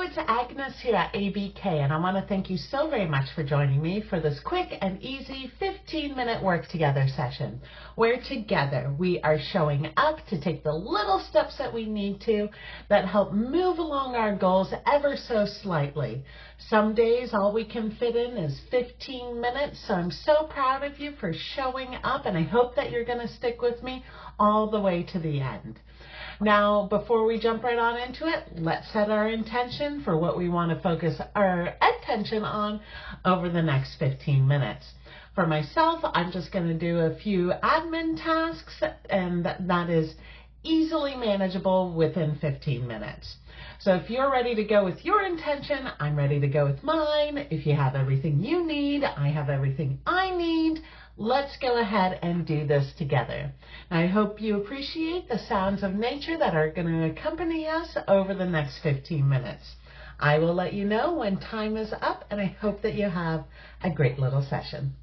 it's Agnes here at ABK, and I want to thank you so very much for joining me for this quick and easy 15-minute work together session, where together we are showing up to take the little steps that we need to that help move along our goals ever so slightly. Some days all we can fit in is 15 minutes, so I'm so proud of you for showing up, and I hope that you're going to stick with me all the way to the end. Now, before we jump right on into it, let's set our intention for what we want to focus our attention on over the next 15 minutes. For myself, I'm just going to do a few admin tasks, and that is easily manageable within 15 minutes. So if you're ready to go with your intention, I'm ready to go with mine. If you have everything you need, I have everything I need. Let's go ahead and do this together. I hope you appreciate the sounds of nature that are going to accompany us over the next 15 minutes. I will let you know when time is up, and I hope that you have a great little session.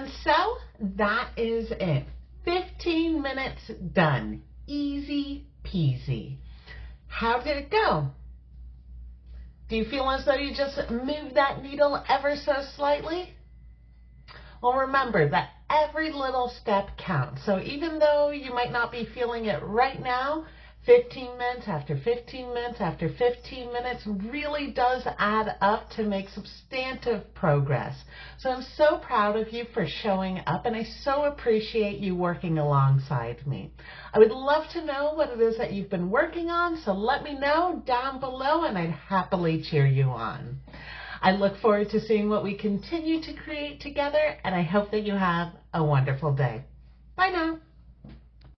And so that is it. 15 minutes done. Easy peasy. How did it go? Do you feel as though you just moved that needle ever so slightly? Well, remember that every little step counts. So even though you might not be feeling it right now, 15 minutes after 15 minutes after 15 minutes really does add up to make substantive progress. So I'm so proud of you for showing up, and I so appreciate you working alongside me. I would love to know what it is that you've been working on, so let me know down below and I'd happily cheer you on. I look forward to seeing what we continue to create together, and I hope that you have a wonderful day. Bye now.